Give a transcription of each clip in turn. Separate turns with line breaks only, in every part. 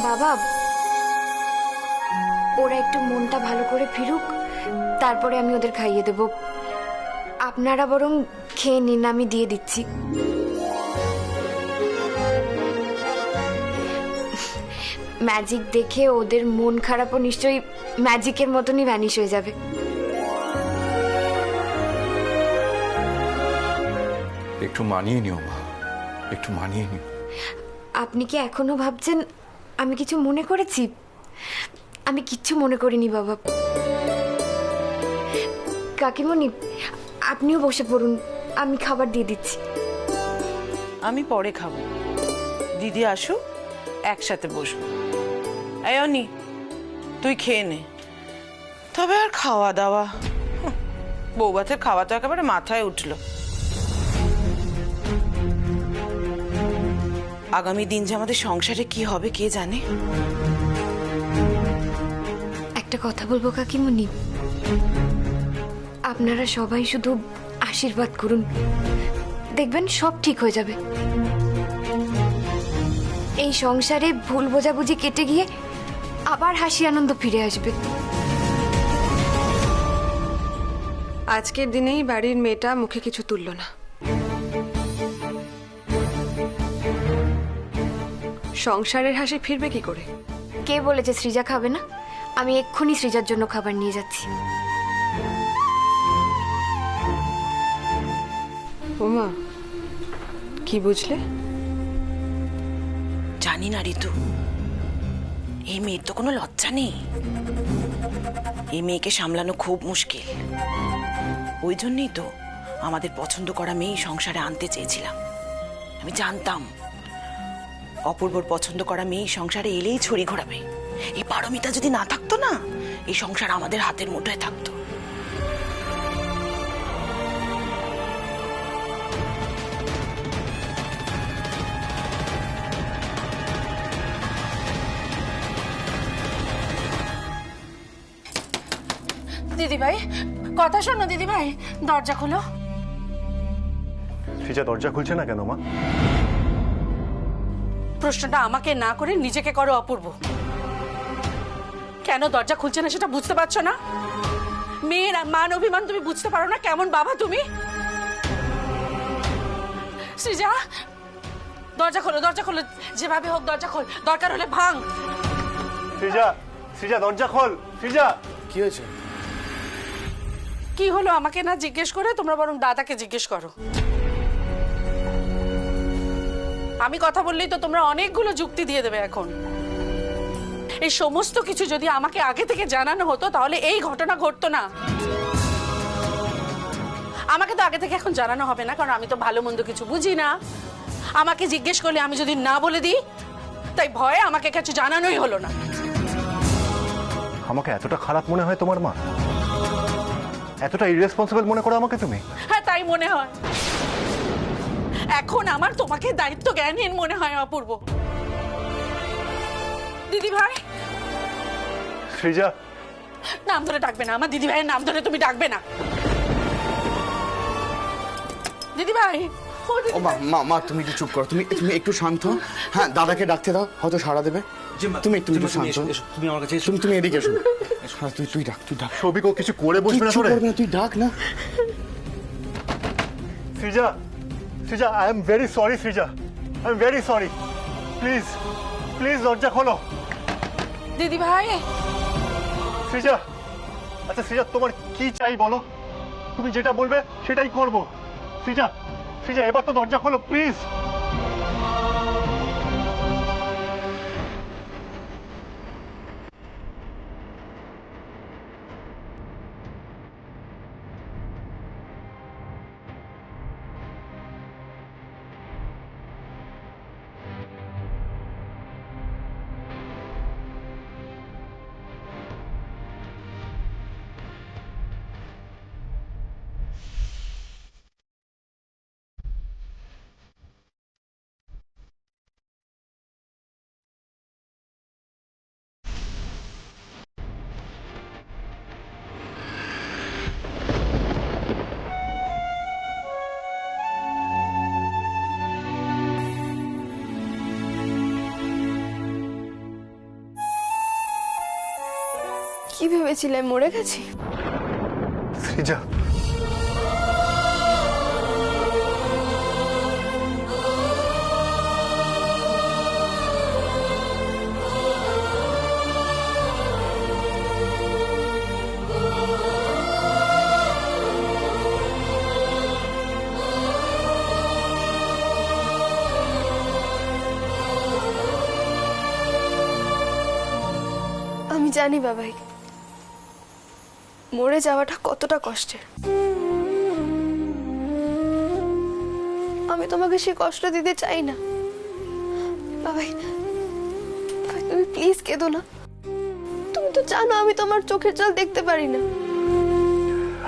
বাবা, ওরা একটু মনটা ভালো করে ফিরুক, তারপরে আমি ওদের খাইয়ে দেব। আপনারা বরং খেয়ে নিন, আমি দিয়ে দিচ্ছি। ম্যাজিক দেখে ওদের মন খারাপও নিশ্চয়ই ম্যাজিকের মতনই ভ্যানিশ হয়ে যাবে।
একটু মানিয়ে নিও মা, একটু মানিয়ে নিও।
আপনি কি এখনো ভাবছেন আমি কিছু মনে করেছি? আমি কিচ্ছু মনে করিনি বাবা। কাকিমণি, আপনিও বসে পড়ুন, আমি খাবার দিয়ে দিচ্ছি।
আমি পরে খাবো, দিদি আসুক একসাথে বসবো। এই অনি, তুই খেয়ে নে। তবে আর খাওয়া দাওয়া, বউ ভাতের খাওয়া তো একেবারে মাথায় উঠলো। আগামী দিন যে আমাদের সংসারে কি হবে কে জানে।
একটা কথা বলবো কাকিমণি, আপনারা সবাই শুধু আশীর্বাদ করুন, দেখবেন সব ঠিক হয়ে যাবে। এই সংসারে ভুল বোঝাবুঝি কেটে গিয়ে আবার হাসি আনন্দ ফিরে আসবে।
আজকের দিনেই বাড়ির মেয়েটা মুখে কিছু তুলল না। সংসারের হাসি ফিরবে কি করে?
কে বলেছে সৃজা খাবে না? আমি এক্ষুনি সৃজার জন্য খাবার নিয়ে যাচ্ছি।
ওমা, কি বুঝলে?
জানি না ঋতু, এই মেয়ের তো কোনো লজ্জা নেই। এই মেয়েকে সামলানো খুব মুশকিল। ওই জন্যই তো আমাদের পছন্দ করা মেয়ে সংসারে আনতে চেয়েছিলাম। আমি জানতাম অপূর্বর পছন্দ করা মেয়ে সংসারে এলেই ছড়ি ঘোরাবে। এই পারমিতা যদি না থাকতো না, এই সংসার আমাদের হাতের মুঠোয় থাকতো।
দিদি ভাই, কথা শোনো দিদি ভাই, দরজা খোলো।
সৃজা দরজা খুলছে না কেন মা?
প্রশ্নটা আমাকে না করে নিজেকে করো অপূর্ব। কেন দরজা খুলছে না সেটা বুঝতে পারছো না? মেয়ের মান অভিমান তুমি বুঝতে পারো না? কেমন বাবা তুমি? সৃজা, দরজা খোলো, দরজা খোলো, যেভাবে হোক দরজা খোল, দরকার হলে ভাঙ।
সৃজা, সৃজা দরজা খোল। সৃজা,
কি হয়েছে?
কি হলো আমাকে না জিজ্ঞেস করে তোমরা বরং দাদাকে জিজ্ঞেস করো। আমি কথা বললেই তো তোমরা অনেকগুলো যুক্তি দিয়ে দেবে এখন। এই সমস্ত কিছু যদি আমাকে আগে থেকে জানানো হতো তাহলে এই ঘটনা ঘটতো না। আমাকে তো আগে থেকে এখন জানানো হবে না, কারণ আমি তো ভালো মন্দ কিছু বুঝি না। আমাকে জিজ্ঞেস করলে আমি যদি না বলে দিই, তাই ভয়ে আমাকে কিছু জানানোই হলো না।
আমাকে এতটা খারাপ মনে হয় তোমার মা? এতটা ইরেসপন্সিবল মনে করো আমাকে তুমি?
হ্যাঁ, তাই মনে হয়। এখন আমার তোমাকে দায়িত্ব জ্ঞানহীন মনে হয় অপূর্ব। দিদি ভাই,
সৃজা,
নাম ধরে ডাকবে না, আমার দিদি ভাইয়ের নাম ধরে তুমি ডাকবে না। দিদি ভাই, ও দিদি
ও মা মা মা তুমি একটু চুপ করো, তুমি তুমি একটু শান্ত। হ্যাঁ, দাদাকে ডাকতে দাও, হয়তো সাড়া দেবে। তুমি একটু শান্ত।
তুমি আমার কাছে
তুমি তুমি এদিকে এসো। হ্যাঁ, তুই ডাক, তুই ডাক।
সবিক ও কিছু করে বসবে না
কিচ্ছু
তোরে?
করবে না, তুই ডাক না।
Srija, Srija, I am very sorry. Srija, I am very sorry. Please, please দরজা খোলো।
দিদি ভাই,
সৃজা, আচ্ছা সৃজা, তোমার কি চাই বলো? তুমি যেটা বলবে সেটাই করবো। সৃজা, সৃজা, এবার তো দরজা খোলো প্লিজ।
কি ভেবেছিলে মরে গেছি?
সৃজা,
আমি জানি বাবাই, মরে যাওয়াটা কতটা কষ্টের। আমি তোমাকে সে কষ্ট দিতে চাই না বাবাই। বাবাই, তুমি প্লিজ কেঁদো না। তুমি তো জানো আমি তোমার চোখের জল দেখতে পারি না।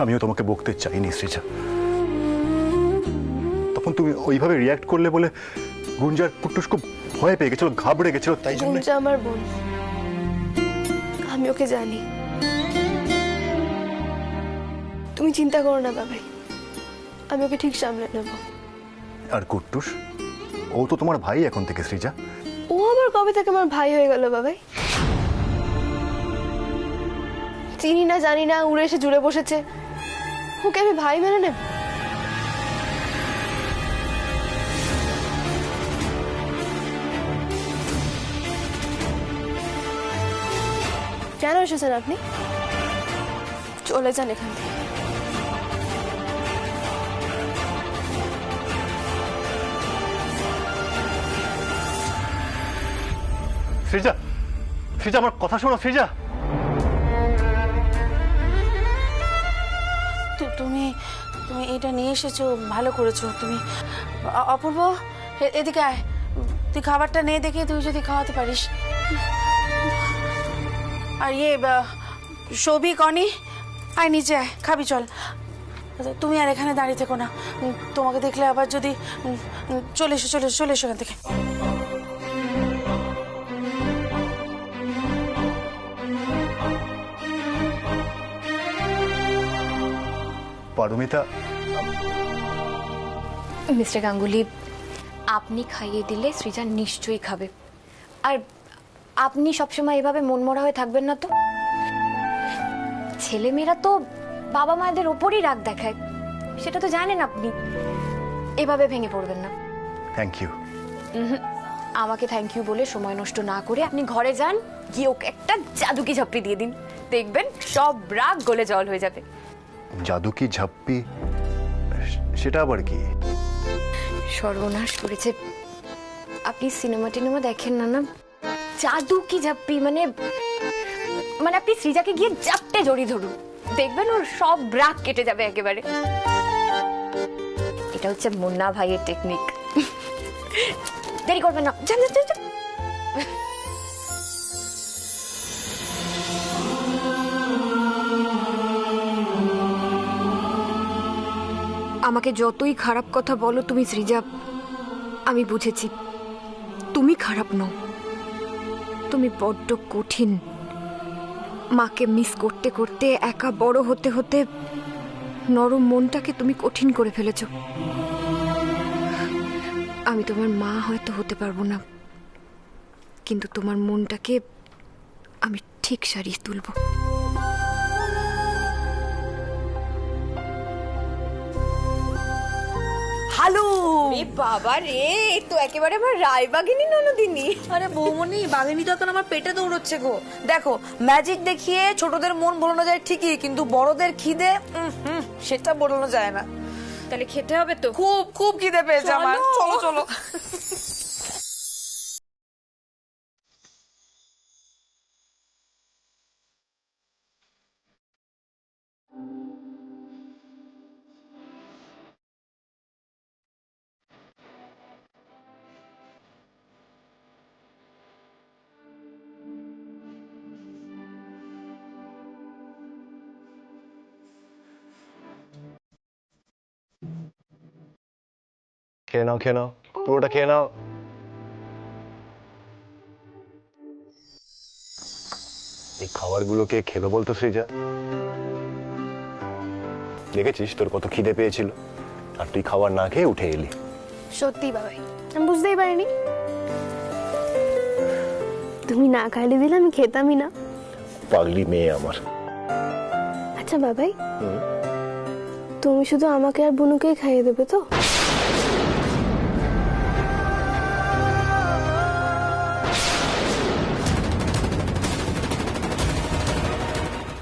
আমিও তোমাকে বকতে চাইনি সৃজা, তখন তুমি ওইভাবে রিয়াক্ট করলে বলে গুঞ্জার পুটুস খুব ভয় পেয়ে গেছিল, ঘাবড়ে গেছিল, তাই জন্য।
গুঞ্জা আমার বোন, আমি ওকে জানি। তুমি চিন্তা করো না বাবাই, আমি ওকে ঠিক সামলে নেব।
আর কুট্টুস, ও তো তোমার ভাই এখন থেকে সৃজা।
ও আমার কবে থেকে আমার ভাই হয়ে গেল বাবাই? চিনি না জানি না, উড়ে এসে জুড়ে বসেছে। ওকে আমি ভাই মেনে নেব? কেন এসেছেন আপনি? চলে যান এখান থেকে।
সৃজা, সৃজা আমার কথা শোনো সৃজা।
তুমি তুমি এটা নিয়ে এসেছো, ভালো করেছো তুমি। অপূর্ব, এদিকে আয়, তুই খাবারটা নিয়ে দেখে তুই যদি খাওয়াতে পারিস। আর সবই কনি, আয় নিচে আয়, খাবি চল। তুমি আর এখানে দাঁড়িয়ে থেকো না, তোমাকে দেখলে আবার যদি চলে এসো চলে এসো চলে এসো এখান থেকে।
পারমিতা,
মিস্টার গাঙ্গুলি, আপনি খাইয়ে দিলে সৃজা নিশ্চয়ই খাবে। আর আপনি সবসময় এভাবে মনমরা হয়ে থাকবেন না তো। ছেলেমেয়েরা তো বাবা মায়েদের ওপরই রাগ দেখায়, সেটা তো জানেন আপনি। এভাবে ভেঙে পড়বেন না।
Thank you.
আমাকে থ্যাংক ইউ বলে সময় নষ্ট না করে আপনি ঘরে যান, গিয়ে ওকে একটা জাদুকি ঝাপ্পি দিয়ে দিন, দেখবেন সব রাগ গলে জল হয়ে যাবে।
জাদু কি ঝাপ্পি, সেটা আবার কি?
সর্বনাশ করেছে। আপনি সিনেমা টিনেমা দেখেন না? না, জাদু কি ঝাপ্পি মানে মানে আপনি সৃজাকে গিয়ে জাপটে জড়িয়ে ধরুন, দেখবেন ওর সব রাগ কেটে যাবে একেবারে। এটা হচ্ছে মুন্না ভাইয়ের টেকনিক। দেরি করবেন না, যান যান যান। আমাকে যতই খারাপ কথা বলো তুমি সৃজা, আমি বুঝেছি তুমি খারাপ নও। তুমি বড্ড কঠিন। মাকে মিস করতে করতে, একা বড় হতে হতে নরম মনটাকে তুমি কঠিন করে ফেলেছ। আমি তোমার মা হয়তো হতে পারবো না, কিন্তু তোমার মনটাকে আমি ঠিক সারিয়ে তুলবো।
হ্যালো
বাবা রে, তো একেবারে আমার রায়বাগিনী ননদিনী।
আরে বৌমনি, বাঘিনী তো এখন আমার পেটে দৌড়চ্ছে গো। দেখো, ম্যাজিক দেখিয়ে ছোটদের মন ভোলানো যায় ঠিকই, কিন্তু বড়দের খিদে সেটা বলানো যায় না।
তাহলে খেতে হবে তো।
খুব খুব খিদে পেয়েছে আমার। চলো চলো।
খেয়ে নাও, খেয়ে নাও, পুরোটা খেয়ে নাও। এই খাবারগুলোকে খেলো বলতো সৃজা? দেখেছিস তোর কত খিদে পেয়েছিল, আর তুই খাবার না খেয়ে উঠে এলি।
সত্যি বাবাই, আমি বুঝতেই পারিনি। তুমি না খাইলে দিলে আমি খেতামই না।
পাগলি মেয়ে আমার।
আচ্ছা বাবাই, তুমি শুধু আমাকে আর বুনুকেই খাইয়ে দেবে তো?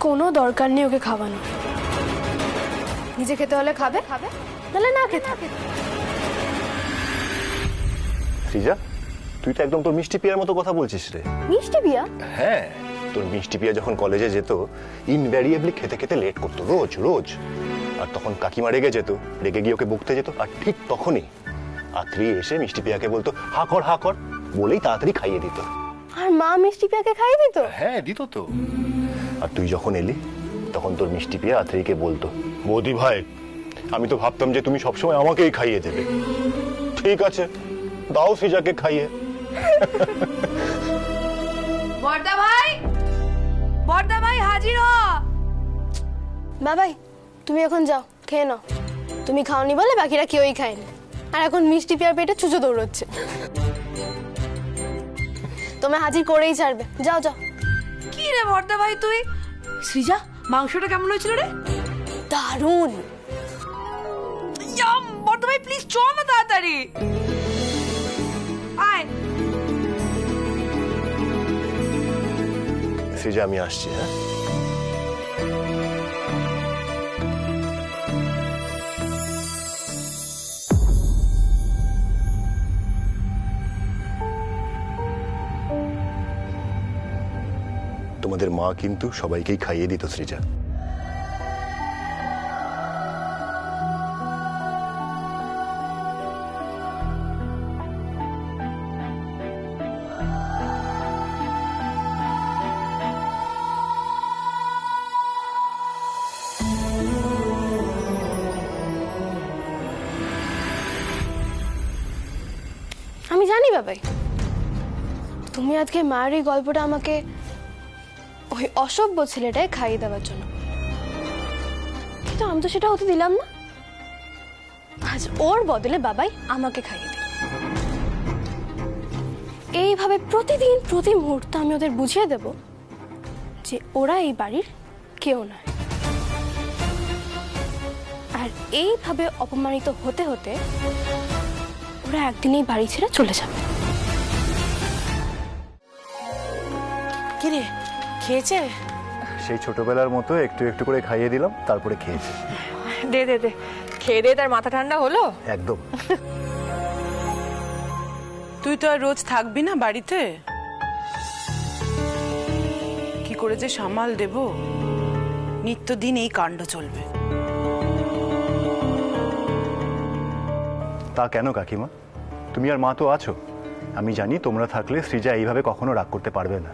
কোনো দরকার নেই ওকে খাওয়ানো। নিজে খেতে হলে খাবে, নাহলে না খেতে।
শ্রীজা, তুই তো একদম তোর মিষ্টি পিয়ার মতো কথা বলছিস রে।
মিষ্টি বিয়া?
হ্যাঁ, তোর মিষ্টি পিয়া যখন কলেজে যেত ইনভ্যারিয়েবলি খেতে খেতে লেট করতো রোজ রোজ। আর তখন কাকিমা রেগে যেত, রেগে গিয়ে ওকে বকতে যেত। আর ঠিক তখনই আত্রি এসে মিষ্টি পিয়াকে বলতো হা কর বলেই তাড়াতাড়ি খাইয়ে দিত।
আর মা মিষ্টি পিয়াকে খাইয়ে দিত?
হ্যাঁ, দিত তো। আর তুই যখন এলি তখন তোর মিষ্টি পিয়া আত্রিকে বলতো, বৌদি ভাই আমি তো ভাবতাম যে তুমি সবসময় আমাকেই খাইয়ে দেবে। ঠিক আছে, দাও শ্রীজাকে খাইয়ে।
বড়দা ভাই হাজির হ।
বাবাই, তুমি এখন যাও, খেয়ে নাও। তুমি খাওনি বলে বাকিরা কেউই খায়নি। আর এখন মিষ্টি পিয়ার পেটে চুচো দৌড়চ্ছে। তোমায় হাজির করেই ছাড়বে। যাও যাও।
কি রে বড়দা ভাই তুই? সৃজা, মাংসটা কেমন হয়েছিল রে?
দারুণ।
বড়দা ভাই প্লিজ চল না তাড়াতাড়ি। আয়।
শ্রীজা, আমি আসছি। হ্যাঁ, তোমাদের মা কিন্তু সবাইকেই খাইয়ে দিত শ্রীজা।
আমি জানি বাবাই, তুমি আজকে মার এই গল্পটা আমাকে ওই অসভ্য ছেলেটাই খাইয়ে দেওয়ার জন্য, কিন্তু আমি তো সেটা হতে দিলাম না। আজ ওর বদলে বাবাই আমাকে খাইয়ে দিল। এইভাবে প্রতিদিন প্রতি মুহূর্ত আমি ওদের বুঝিয়ে দেব যে ওরা এই বাড়ির কেউ নয়। আর এইভাবে অপমানিত হতে হতে ওরা একদিন এই বাড়ি ছেড়ে চলে যাবে।
কিরে, খেয়েছে?
সেই ছোটবেলার মতো একটু একটু করে খাইয়ে দিলাম, তারপরে খেয়েছে।
দে দে দে, খেয়ে দে, তার মাথা ঠান্ডা হলো।
একদম।
তুই তো আর রোজ থাকবি না বাড়িতে, কি করে যে সামাল দেব? নিত্যদিন এই কাণ্ড চলবে।
তা কেন কাকিমা? তুমি আর মা তো আছো। আমি জানি তোমরা থাকলে শ্রীজা এইভাবে কখনো রাগ করতে পারবে না।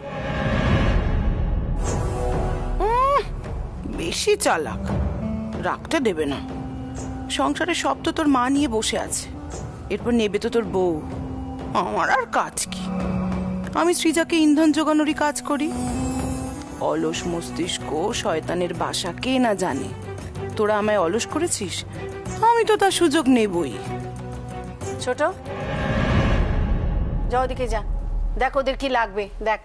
বেশি চালাক, রাখতে দেবে না। সংসারে সব তো তোর মা নিয়ে বসে আছে, এরপর নেবে তো তোর বউ। আমার আর কাজ কি? আমি শ্রীজাকে ইন্ধন জোগানোরই কাজ করি। অলস মস্তিষ্ক, শয়তানের বাসা, কে না জানে। তোরা আমায় অলস করেছিস, আমি তো তার সুযোগ নেবই।
ছোট, যা ওদিকে যা, দেখ ওদের কি লাগবে দেখ।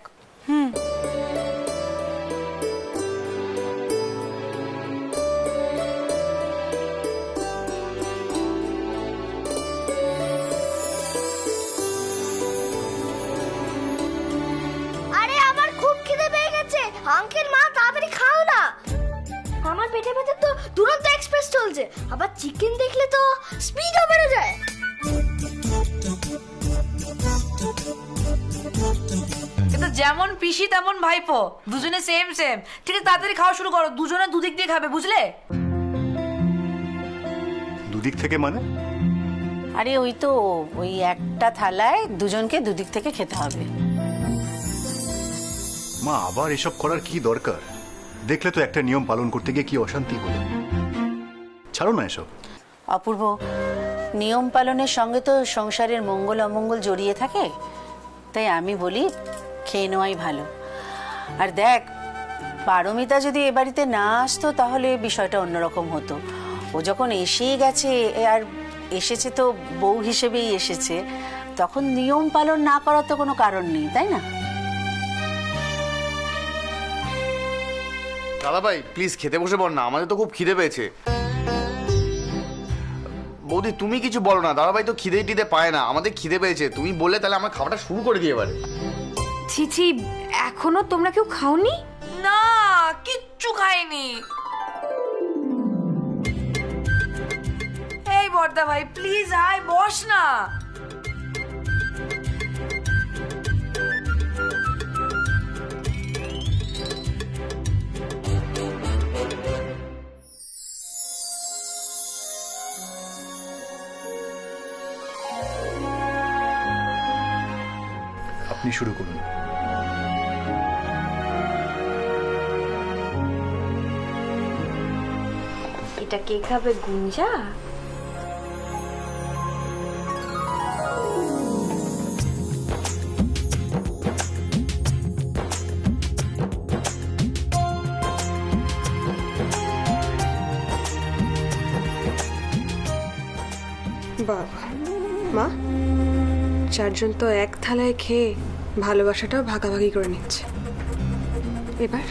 আরে আমার খুব খিদে পেয়ে গেছে। আঙ্কেল, মা তাড়াতাড়ি খাও না। আমার পেটে পেটে তো দুরন্ত এক্সপ্রেস চলছে, আবার চিকেন দেখলে তো স্পিডও বেড়ে যায়।
এটা যেমন পিসি তেমন ভাইপো, দুজনে সেম সেম। ঠিক আছে, তাড়াতাড়ি খাওয়া শুরু করো। দুজনে দুদিক দিয়ে খাবে, বুঝলে?
দুদিক থেকে মানে?
আরে ওই তো, ওই একটা থালায় দুজনকে দুদিক থেকে খেতে হবে।
মা, আবার এসব করার কি দরকার? দেখলে তো একটা নিয়ম পালন করতে গিয়ে কি অশান্তি হলো। ছাড়ো না এসব।
অপূর্ব, নিয়ম পালনের সঙ্গে তো সংসারের মঙ্গল অমঙ্গল জড়িয়ে থাকে, তাই আমি বলি খেয়ে নেওয়াই ভালো। আর দেখ, পারমিতা যদি এ বাড়িতে না আসতো তাহলে বিষয়টা অন্যরকম হতো। ও যখন এসেই গেছে, আর এসেছে তো বউ হিসেবেই এসেছে, তখন নিয়ম পালন না করার তো কোনো কারণ নেই, তাই না?
দাদা ভাই প্লিজ খেতে বসে পড় না, আমাদের তো খুব খিদে পেয়েছে। বৌদি তুমি কিছু বলো না, দাদা ভাই তো খিদে টিদে পায় না, আমাদের খিদে পেয়েছে, তুমি বললে তাহলে আমরা খাওয়াটা শুরু করে দিই এবারে।
ছি ছি, এখনো তোমরা কেউ খাওনি?
না, কিচ্ছু খাইনি। এই বর্দা ভাই প্লিজ আয়, বস না।
আপনি শুরু করুন।
এটা কে খাবে, গুঞ্জা?
বাবা মা, চারজন তো এক থালায় খেয়ে ভালোবাসাটাও ভাগাভাগি করে নিচ্ছে। এবার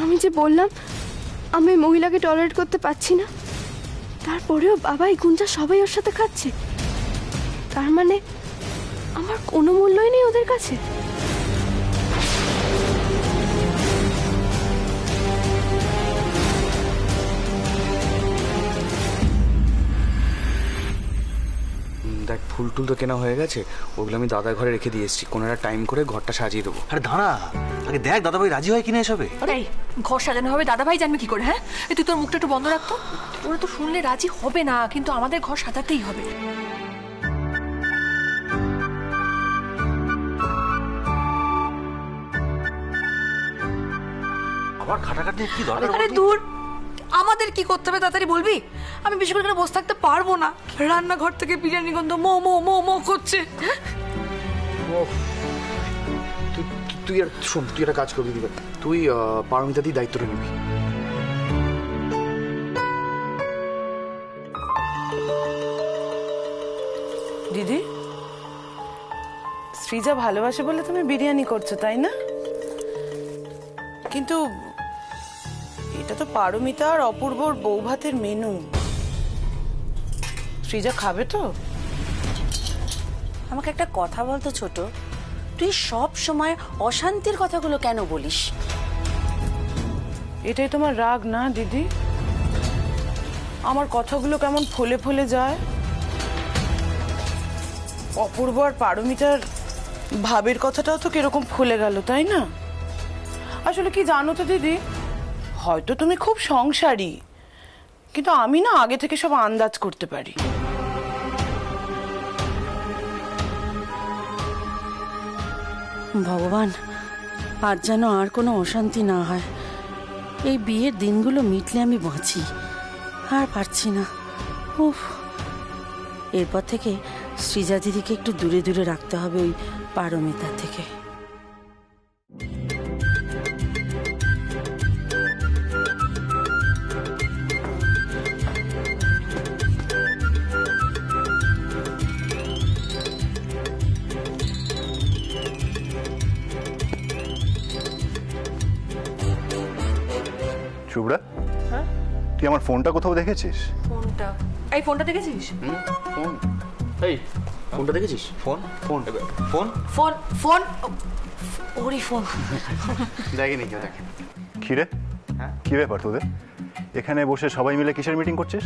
আমি যে বললাম আমি ওই মহিলাকে টলারেট করতে পারছি না, তারপরেও বাবাই গুঞ্জা সবাই ওর সাথে খাচ্ছে। তার মানে আমার কোনো মূল্যই নেই ওদের কাছে।
দেখ ফুল টুল তো কেনা হয়ে গেছে, ওগুলো আমি দাদার ঘরে রেখে দিয়ে এসেছি, কোনো একটা টাইম করে ঘরটা সাজিয়ে দেবো।
আরে দাঁড়া, আগে দেখ দাদাভাই রাজি হয় কিনা এসবে।
এই ঘর সাজানো হবে দাদা ভাই জানবে কি করে? হ্যাঁ, তুই তোর মুখটা একটু বন্ধ রাখতো। ওরা তো শুনলে রাজি হবে না, কিন্তু আমাদের ঘর সাজাতেই হবে।
আবার খাটাখাটি কি দরকার?
আরে দূর, আমাদের কি করতে হবে তাড়াতাড়ি বলবি? আমি বেশি করে বসে থাকতে পারবো না। রান্নাঘর থেকে বিরিয়ানি গন্ধ মো মো মো মো করছে।
তুই আর শোন, তুই একটা কাজ করবি, দিবে তুই পারমিতা দিয়ে দায়িত্বটা নিবি।
দিদি, শ্রীজা ভালোবাসে বলে তুমি বিরিয়ানি করছো তাই না? কিন্তু এটা তো পারমিতা আর অপূর্বর বউ ভাতের মেনু। শ্রীজা খাবে তো?
আমাকে একটা কথা বলতো ছোট, তুই সব সময় অশান্তির কথাগুলো কেন বলিস?
এটাই তোমার রাগ না দিদি? আমার কথাগুলো কেমন ফলে ফলে যায়। অপূর্ব আর পারমিতার ভাবের কথাটাও তো কিরকম ফুলে গেল তাই না? আসলে কি জানো তো দিদি, হয়তো তুমি খুব সংসারী, কিন্তু আমি না আগে থেকে সব আন্দাজ করতে পারি।
ভগবান, আজ যেন আর কোনো অশান্তি না হয়। এই বিয়ের দিনগুলো মিটলে আমি বাঁচি, আর পারছি না। উফ, এরপর থেকে শ্রীজা দিদিকে একটু দূরে দূরে রাখতে হবে ওই পারমিতা থেকে।
শুভ্রা, তুই আমার ফোনটা কোথাও দেখেছিস?
ফোনটা? এই ফোনটা দেখেছিস?
ফোন? এই ফোনটা দেখেছিস? Phone phone phone
phone phone ওরে ফোন
দেখেনি কেউ, দেখে।
কি রে, কি ব্যাপার তোদের? এখানে বসে সবাই মিলে কিসের মিটিং করছিস?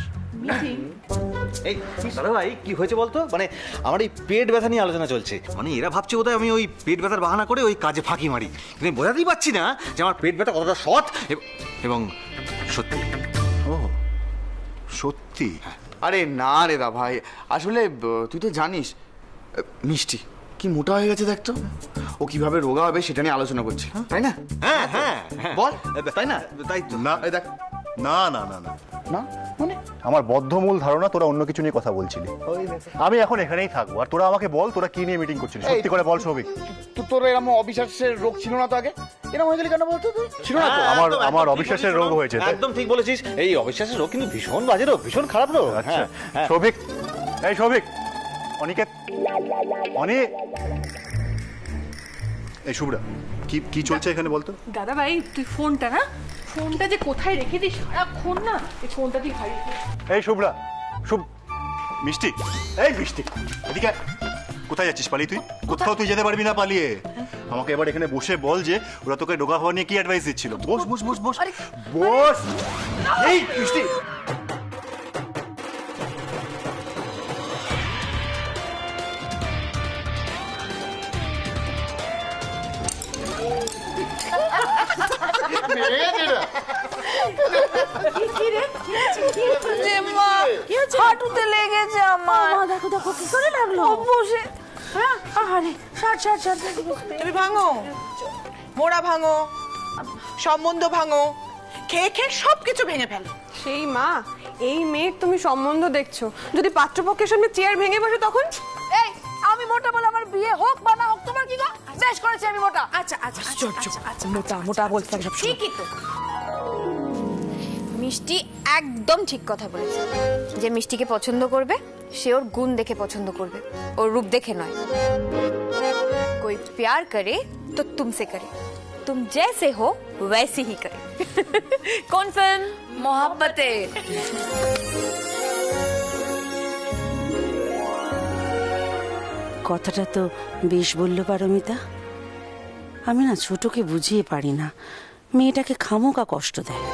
এই দাদাভাই কি হয়েছে বলতো? মানে আমার এই পেট ব্যথা নিয়ে আলোচনা চলছে। মানে এরা ভাবছে বোধহয় আমি ওই পেট ব্যথার বাহানা করে ওই কাজে ফাঁকি মারি, কিন্তু বোঝাতেই পারছি না যে আমার পেট ব্যথা কতটা সৎ এবং সত্যি।
ও সত্যি?
আরে না রে দা ভাই, আসলে তুই তো জানিস মিষ্টি কি মোটা হয়ে গেছে, দেখ তো ও কিভাবে রোগা হবে সেটা নিয়ে আলোচনা করছে, তাই না?
হ্যাঁ হ্যাঁ
বল,
তাই না? তাই তো
না,
এই দেখ।
না না না না
না মানে
আমার বদ্ধমূল ধারণা তোরা অন্য কিছু নিয়ে কথা বলছিলি। আমি এখন এখানেই থাকবো, আর তোরা আমাকে বল তোরা কি নিয়ে মিটিং করছিলি, সত্যি করে বল সৌভিক।
তোর এরকম অবিশ্বাসের রোগ ছিল না তো আগে? এরকম হয়ে গেলি কেন বলতো? তুই ছিল না তো?
আমার অবিশ্বাসের রোগ হয়েছে।
একদম ঠিক বলেছিস, এই অবিশ্বাসের রোগ কিন্তু ভীষণ বাজে রোগ, ভীষণ খারাপ রোগ।
আচ্ছা সৌভিক,
এই সৌভিক, অনিকেত, অনি, এই শুভ্রা, কি কি চলছে এখানে বলতো?
দাদা ভাই তুই ফোনটা না, ফোনটা যে কোথায় রেখে দিস সারাক্ষণ না, এই ফোনটা তুই হারিয়ে দিস।
এই শুভ্রা, মিষ্টি, এই মিষ্টি, এদিকে আয়। কোথায় যাচ্ছিস পালিয়ে তুই? কোথাও তুই যেতে পারবি না পালিয়ে। আমাকে এবার এখানে বসে বল যে ওরা তোকে রোগা হওয়া নিয়ে কি অ্যাডভাইস দিচ্ছিল। বস বস বস বস বস। এই মিষ্টি,
হাঁটুতে লেগেছে আমার।
দেখো দেখো কি করে লাগলো।
বসে
হ্যাঁ আরে ছাড় ছাড় ছাড়।
তুমি ভাঙো, মোড়া ভাঙো, সম্বন্ধ ভাঙো, খেয়ে খেয়ে সবকিছু ভেঙে ফেলো।
সেই মা, এই মেয়ের তুমি সম্বন্ধ দেখছো, যদি পাত্রপক্ষের সামনে চেয়ার ভেঙে বসে তখন?
এই আমি মোটা বলে আমার বিয়ে হোক বা না হোক তোমার কি গো? বেশ করেছি আমি মোটা।
আচ্ছা আচ্ছা আচ্ছা
মোটা মোটা বলতে থাকি সব। ঠিকই তো।
মিষ্টি একদম ঠিক কথা বলেছে। যে মিষ্টিকে পছন্দ করবে সে ওর গুণ দেখে পছন্দ করবে, ওর রূপ দেখে নয়। कोई प्यार करे तो तुमसे करे, तुम जैसे हो वैसे ही करे। कौन फिल्म? मोहब्बते।
কথাটা তো বেশ বললো পারমিতা। আমি না ছোটকে বুঝিয়ে পারি না, মেয়েটাকে খামোকা কষ্ট দেয়।